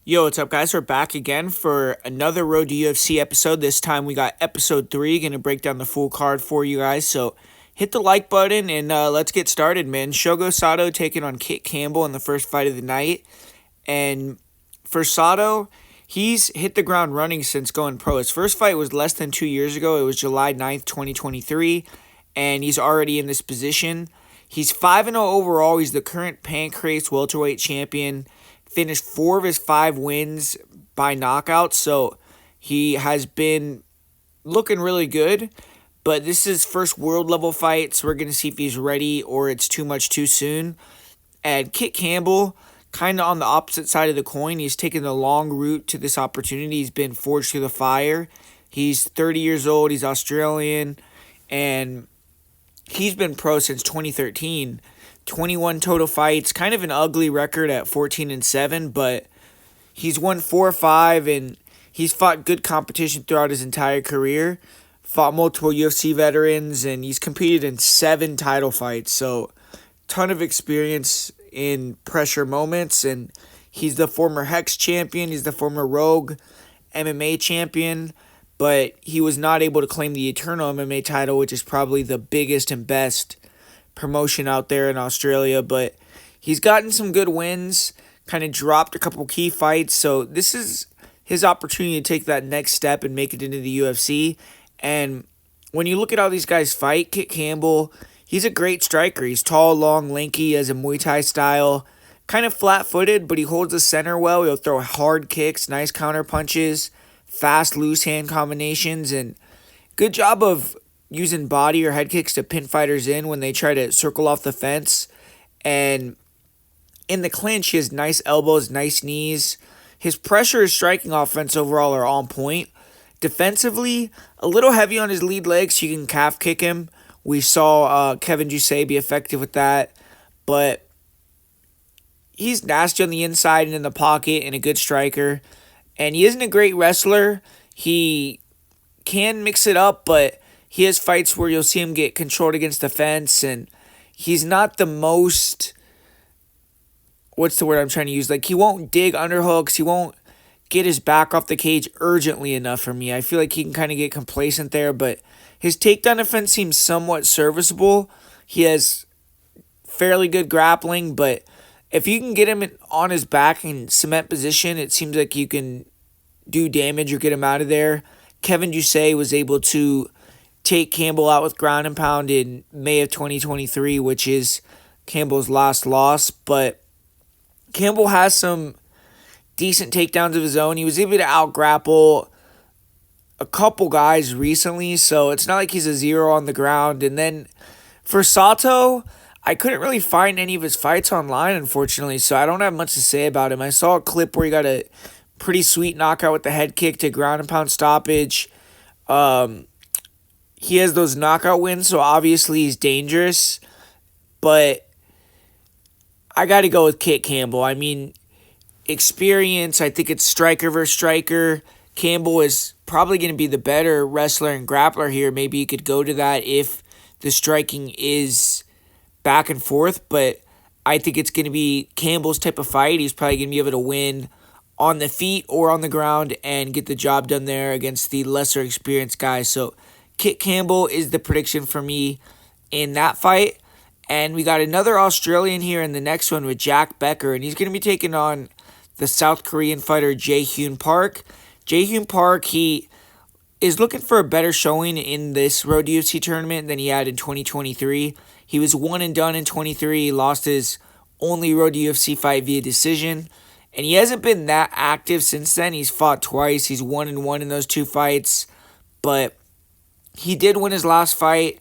Yo, what's up, guys? We're back again for another Road to UFC episode. This time we got episode 3. Gonna break down the full card for you guys. So hit the like button and let's get started, man. Shogo Sato taking on Kitt Campbell in the first fight of the night. And for Sato, he's hit the ground running since going pro. His first fight was less than 2 years ago. It was July 9th, 2023. And he's already in this position. He's 5-0 overall. He's the current Pancrase welterweight champion. Finished 4 of his 5 wins by knockout, so he has been looking really good. But this is his first world level fight, so we're going to see if he's ready or it's too much too soon. And Kitt Campbell, kind of on the opposite side of the coin, he's taken the long route to this opportunity. He's been forged through the fire. He's 30 years old, he's Australian, and he's been pro since 2013. 21 total fights, kind of an ugly record at 14-7, but he's won 4 or 5, and he's fought good competition throughout his entire career. Fought multiple UFC veterans, and he's competed in 7 title fights, so ton of experience in pressure moments. And he's the former Hex champion, he's the former Rogue MMA champion, but he was not able to claim the Eternal MMA title, which is probably the biggest and best promotion out there in Australia. But he's gotten some good wins, kind of dropped a couple key fights, so this is his opportunity to take that next step and make it into the UFC. And when you look at how these guys fight, Kitt Campbell, he's a great striker. He's tall, long, lanky, has a Muay Thai style, kind of flat-footed, but he holds the center well. He'll throw hard kicks, nice counter punches, fast loose hand combinations, and good job of using body or head kicks to pin fighters in when they try to circle off the fence. And in the clinch, he has nice elbows, nice knees. His pressure, his striking offense overall are on point. Defensively, a little heavy on his lead legs, so you can calf kick him. We saw Kevin Jusay be effective with that. But he's nasty on the inside and in the pocket and a good striker. And he isn't a great wrestler. He can mix it up, but he has fights where you'll see him get controlled against the fence, and he's not the most, what's the word I'm trying to use? Like, he won't dig underhooks. He won't get his back off the cage urgently enough for me. I feel like he can kind of get complacent there, but his takedown defense seems somewhat serviceable. He has fairly good grappling, but if you can get him on his back in cement position, it seems like you can do damage or get him out of there. Kevin Jusay was able to take Campbell out with ground and pound in May of 2023, which is Campbell's last loss. But Campbell has some decent takedowns of his own. He was able to out-grapple a couple guys recently, so it's not like he's a zero on the ground. And then for Sato, I couldn't really find any of his fights online, unfortunately, so I don't have much to say about him. I saw a clip where he got a pretty sweet knockout with the head kick to ground and pound stoppage. He has those knockout wins, so obviously he's dangerous. But I got to go with Kitt Campbell. I mean, experience, I think it's striker versus striker. Campbell is probably going to be the better wrestler and grappler here. Maybe you could go to that if the striking is back and forth. But I think it's going to be Campbell's type of fight. He's probably going to be able to win on the feet or on the ground and get the job done there against the lesser experienced guys. So Kitt Campbell is the prediction for me in that fight. And we got another Australian here in the next one with Jack Becker, and he's going to be taking on the South Korean fighter Hyun Park. Hyun Park, he is looking for a better showing in this Road to UFC tournament than he had in 2023. He was one and done in 23, lost his only Road to UFC fight via decision, and he hasn't been that active since then. He's fought twice. He's 1-1 in those 2 fights, but he did win his last fight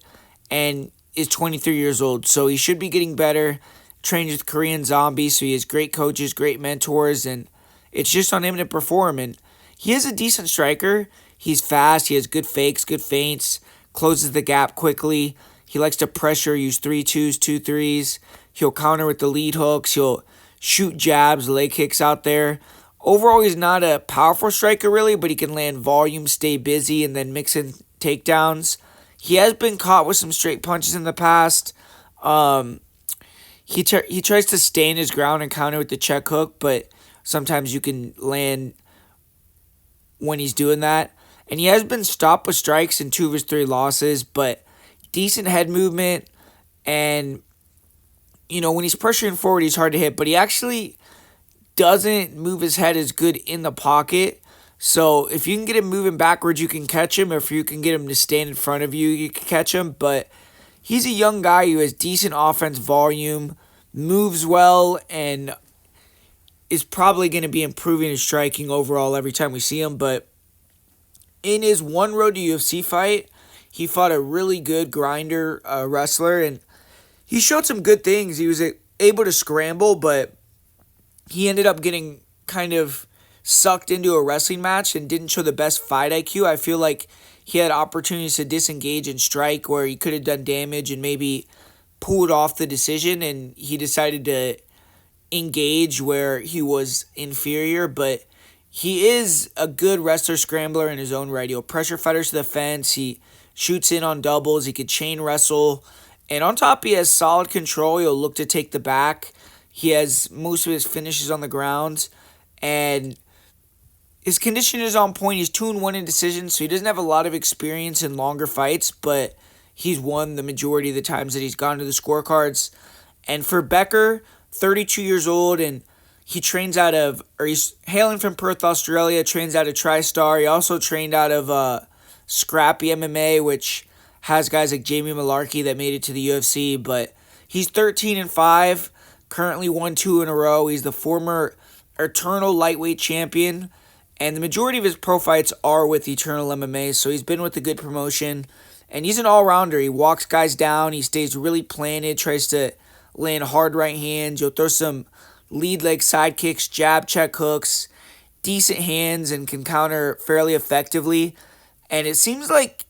and is 23 years old, so he should be getting better. Trains with Korean Zombies, so he has great coaches, great mentors, and it's just on him to perform. And he is a decent striker. He's fast, he has good fakes, good feints, closes the gap quickly. He likes to pressure, use 3-2s, 2-3s. He'll counter with the lead hooks. He'll shoot jabs, leg kicks out there. Overall, he's not a powerful striker really, but he can land volume, stay busy, and then mix in takedowns. He has been caught with some straight punches in the past. He tries to stand his ground and counter with the check hook, but sometimes you can land when he's doing that. And he has been stopped with strikes in 2 of his 3 losses, but decent head movement. And, when he's pressuring forward, he's hard to hit, but he actually doesn't move his head as good in the pocket. So if you can get him moving backwards, you can catch him. If you can get him to stand in front of you, you can catch him. But he's a young guy who has decent offense volume, moves well, and is probably going to be improving his striking overall every time we see him. But in his one road to UFC fight, he fought a really good grinder wrestler, and he showed some good things. He was able to scramble, but he ended up getting kind of sucked into a wrestling match and didn't show the best fight IQ. I feel like he had opportunities to disengage and strike where he could have done damage and maybe pulled off the decision, and he decided to engage where he was inferior. But he is a good wrestler scrambler in his own right. He'll pressure fighters to the fence. He shoots in on doubles. He could chain wrestle. And on top, he has solid control. He'll look to take the back. He has most of his finishes on the ground. And his condition is on point. He's 2-1 in decisions, so he doesn't have a lot of experience in longer fights, but he's won the majority of the times that he's gone to the scorecards. And for Becker, 32 years old, and he's hailing from Perth, Australia, trains out of TriStar. He also trained out of Scrappy MMA, which has guys like Jamie Malarkey that made it to the UFC, but he's 13-5, currently won 2 in a row. He's the former Eternal lightweight champion, and the majority of his pro fights are with Eternal MMA, so he's been with a good promotion, and he's an all-rounder. He walks guys down, he stays really planted, tries to land hard right hands. He'll throw some lead leg side kicks, jab check hooks, decent hands, and can counter fairly effectively. And it seems like,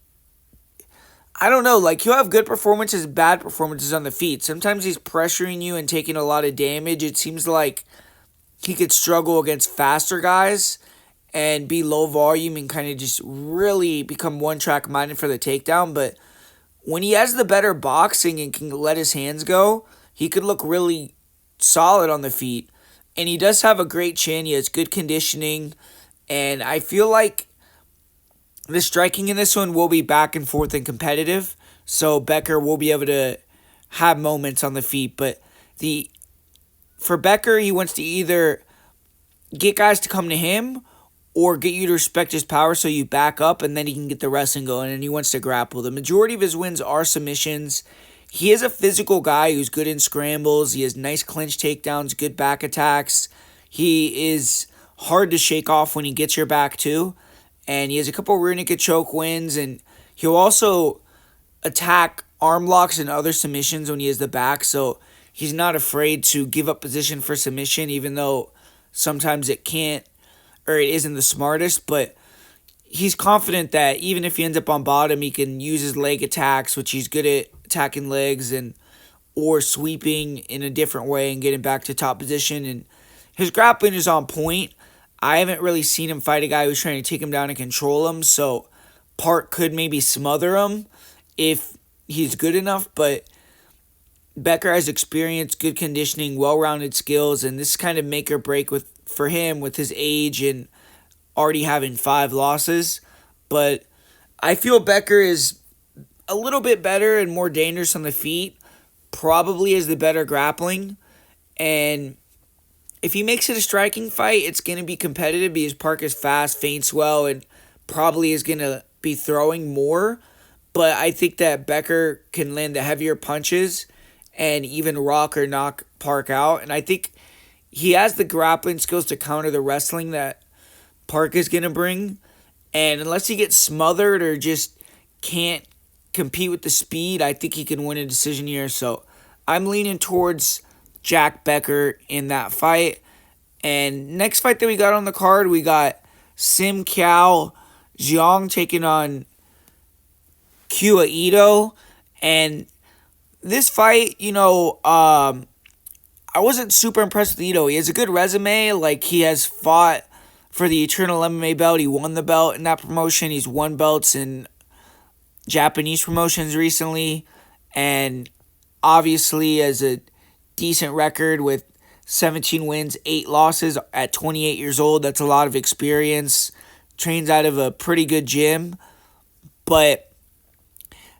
I don't know, like he'll have good performances, bad performances on the feet. Sometimes he's pressuring you and taking a lot of damage. It seems like he could struggle against faster guys and be low volume and kind of just really become one-track minded for the takedown. But when he has the better boxing and can let his hands go, he could look really solid on the feet. And he does have a great chin. He has good conditioning. And I feel like the striking in this one will be back and forth and competitive. So Becker will be able to have moments on the feet. But for Becker, he wants to either get guys to come to him or get you to respect his power so you back up and then he can get the wrestling going, and he wants to grapple. The majority of his wins are submissions. He is a physical guy who's good in scrambles. He has nice clinch takedowns, good back attacks. He is hard to shake off when he gets your back too. And he has a couple rear naked choke wins, and he'll also attack arm locks and other submissions when he has the back. So he's not afraid to give up position for submission, even though sometimes it isn't the smartest. But he's confident that even if he ends up on bottom, he can use his leg attacks, which he's good at attacking legs or sweeping in a different way and getting back to top position. And his grappling is on point. I haven't really seen him fight a guy who's trying to take him down and control him, so Park could maybe smother him if he's good enough, but Becker has experience, good conditioning, well-rounded skills, and this is kind of make or break for him with his age and already having 5 losses. But I feel Becker is a little bit better and more dangerous on the feet, probably is the better grappling, and if he makes it a striking fight, it's going to be competitive because Park is fast, feints well, and probably is going to be throwing more. But I think that Becker can land the heavier punches and even rock or knock Park out. And I think he has the grappling skills to counter the wrestling that Park is going to bring. And unless he gets smothered or just can't compete with the speed, I think he can win a decision here. So I'm leaning towards Jack Becker in that fight. And next fight that we got on the card, we got Sim Kiao Xiong taking on Kuya. And this fight, I wasn't super impressed with Ito. He has a good resume. Like, he has fought for the Eternal MMA belt. He won the belt in that promotion. He's won belts in Japanese promotions recently. And obviously has a decent record with 17 wins, 8 losses at 28 years old. That's a lot of experience. Trains out of a pretty good gym, but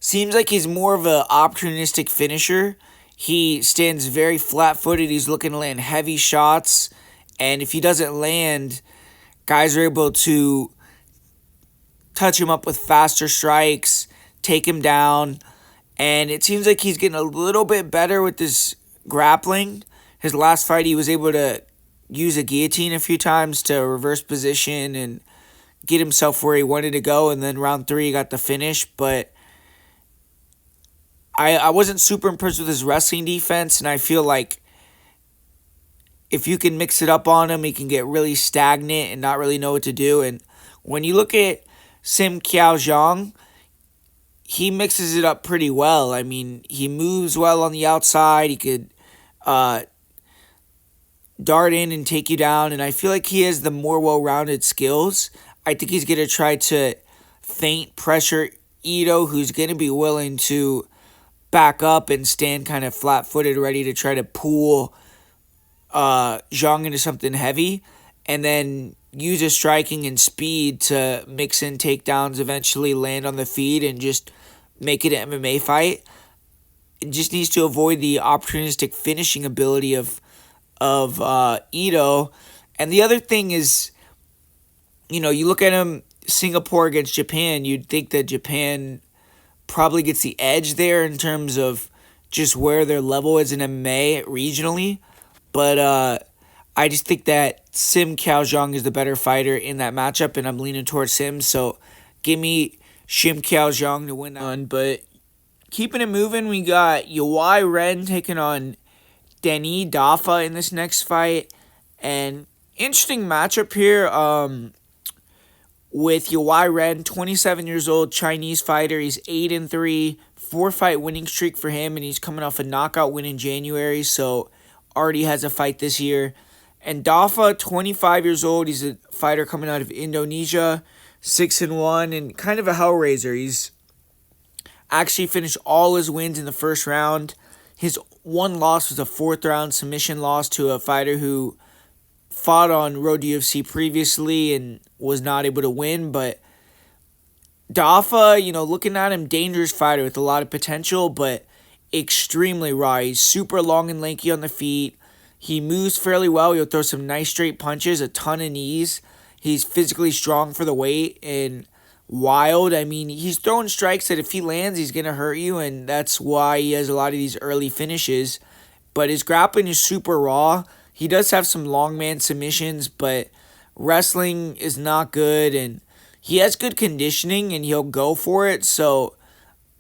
seems like he's more of an opportunistic finisher. He stands very flat-footed. He's looking to land heavy shots, and if he doesn't land, guys are able to touch him up with faster strikes, take him down, and it seems like he's getting a little bit better with his grappling. His last fight, he was able to use a guillotine a few times to reverse position and get himself where he wanted to go, and then round 3 he got the finish, but I wasn't super impressed with his wrestling defense, and I feel like if you can mix it up on him, he can get really stagnant and not really know what to do. And when you look at Sim Xiong, he mixes it up pretty well. I mean, he moves well on the outside. He could dart in and take you down, and I feel like he has the more well-rounded skills. I think he's going to try to feint pressure Ito, who's going to be willing to back up and stand kind of flat-footed, ready to try to pull Xiong into something heavy, and then use his striking and speed to mix in takedowns, eventually land on the feet, and just make it an MMA fight. It just needs to avoid the opportunistic finishing ability of Ito. And the other thing is, you look at him, Singapore against Japan, you'd think that Japan probably gets the edge there in terms of just where their level is in MMA regionally. But I just think that Sim Xiong is the better fighter in that matchup, and I'm leaning towards Sim. So give me Sim Xiong to win that one. But keeping it moving, we got Yawei Ren taking on Denni Daffa in this next fight. And interesting matchup here with Yawei Ren, 27 years old, Chinese fighter. He's 8-3, 4-fight winning streak for him, and he's coming off a knockout win in January, so already has a fight this year. And Daffa, 25 years old, he's a fighter coming out of Indonesia, 6-1, and kind of a hellraiser. He's actually finished all his wins in the first round. His one loss was a 4th-round submission loss to a fighter who fought on Road UFC previously and was not able to win. But Daffa, looking at him, dangerous fighter with a lot of potential, but extremely raw. He's super long and lanky on the feet. He moves fairly well. He'll throw some nice straight punches, a ton of knees. He's physically strong for the weight and wild. I mean, he's throwing strikes that if he lands, he's going to hurt you, and that's why he has a lot of these early finishes. But his grappling is super raw. He does have some long man submissions, but wrestling is not good, and he has good conditioning, and he'll go for it. So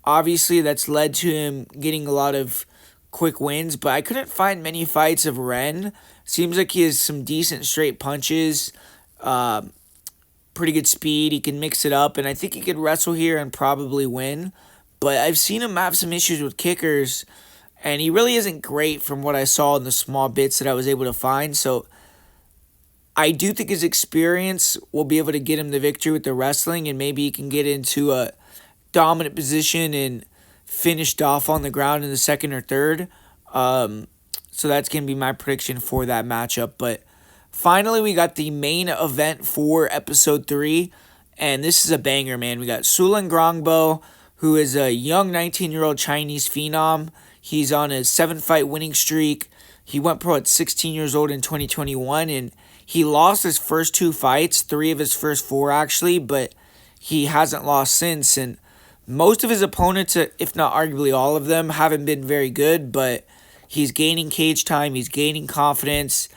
obviously that's led to him getting a lot of quick wins, but I couldn't find many fights of Ren. Seems like he has some decent straight punches, pretty good speed. He can mix it up, and I think he could wrestle here and probably win. But I've seen him have some issues with kickers, and he really isn't great from what I saw in the small bits that I was able to find. So I do think his experience will be able to get him the victory with the wrestling, and maybe he can get into a dominant position and finish off on the ground in the second or third. So that's going to be my prediction for that matchup. But finally, we got the main event for episode 3, and this is a banger, man. We got Sulangrangbo, who is a young 19-year-old Chinese phenom. He's on a 7-fight winning streak. He went pro at 16 years old in 2021, and he lost his first 2 fights, 3 of his first 4 actually, but he hasn't lost since. And most of his opponents, if not arguably all of them, haven't been very good, but he's gaining cage time, he's gaining confidence,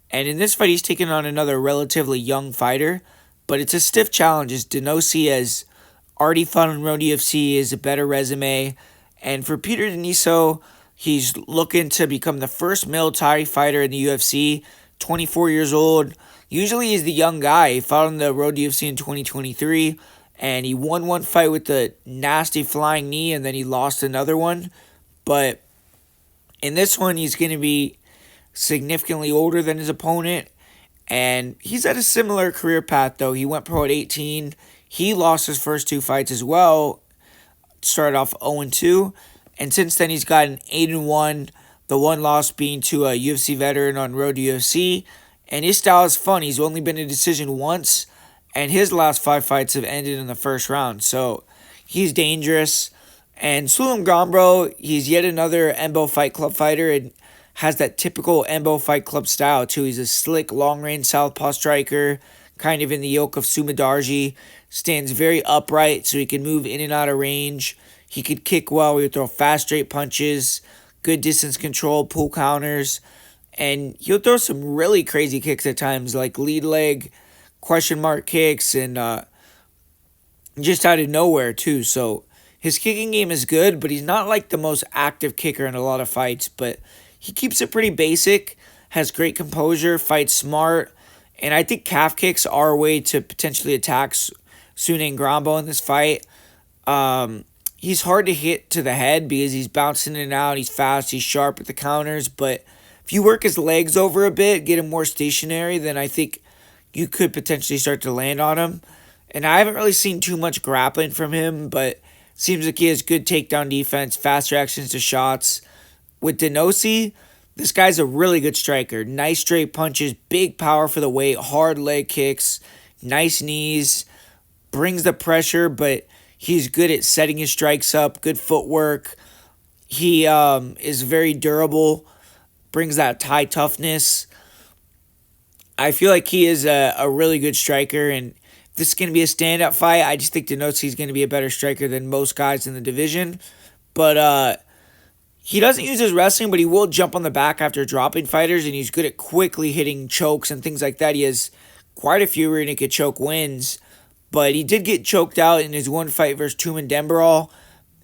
and in this fight he's taking on another relatively young fighter, but it's a stiff challenge. As Danesoe has already fought on Road UFC, is a better resume, and for Peter Danesoe, he's looking to become the first military fighter in the UFC, 24 years old. Usually he's the young guy. He fought on the Road UFC in 2023, and he won 1 fight with a nasty flying knee, and then he lost another one. But in this one, he's going to be significantly older than his opponent, and he's at a similar career path, though. He went pro at 18. He lost his first 2 fights as well, started off 0-2, and since then he's gotten 8-1. The one loss being to a UFC veteran on Road to UFC. And his style is fun. He's only been in a decision once, and his last 5 fights have ended in the first round. So he's dangerous. And Sulangrangbo, he's yet another Embo Fight Club fighter and has that typical Embo Fight Club style too. He's a slick, long-range southpaw striker, kind of in the ilk of Sumidarji. Stands very upright so he can move in and out of range. He could kick well. He would throw fast, straight punches, good distance control, pull counters. And he'll throw some really crazy kicks at times, like lead leg, question mark kicks, and just out of nowhere, too. So his kicking game is good, but he's not like the most active kicker in a lot of fights. But he keeps it pretty basic, has great composure, fights smart. And I think calf kicks are a way to potentially attack Sulangrangbo in this fight. He's hard to hit to the head because he's bouncing in and out. He's fast. He's sharp with the counters. But if you work his legs over a bit, get him more stationary, then I think you could potentially start to land on him. And I haven't really seen too much grappling from him, but seems like he has good takedown defense, fast reactions to shots. With Danesoe, this guy's a really good striker. Nice straight punches, big power for the weight, hard leg kicks, nice knees, brings the pressure, but he's good at setting his strikes up, good footwork. He is very durable, brings that Thai toughness. I feel like he is a really good striker, and if this is going to be a standout fight, I just think Danesoe is going to be a better striker than most guys in the division. But he doesn't use his wrestling, but he will jump on the back after dropping fighters, and he's good at quickly hitting chokes and things like that. He has quite a few rear naked choke wins, but he did get choked out in his one fight versus Tumen Dembarol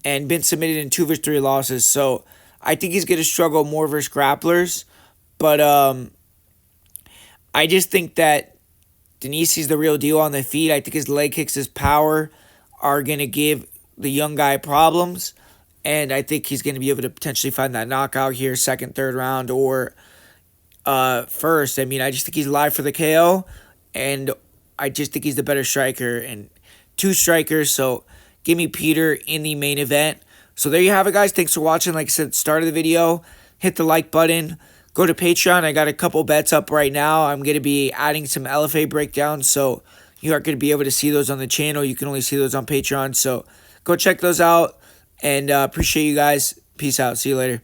and been submitted in 2 versus 3 losses. So I think he's going to struggle more versus grapplers. But I just think that Danesoe's the real deal on the feet. I think his leg kicks, his power are going to give the young guy problems. And I think he's going to be able to potentially find that knockout here, second, third round, or first. I mean, I just think he's live for the KO. And I just think he's the better striker. And 2 strikers, so give me Peter in the main event. So there you have it, guys. Thanks for watching. Like I said at the start of the video, hit the like button. Go to Patreon. I got a couple bets up right now. I'm going to be adding some LFA breakdowns, so you aren't going to be able to see those on the channel. You can only see those on Patreon. So go check those out, and appreciate you guys. Peace out. See you later.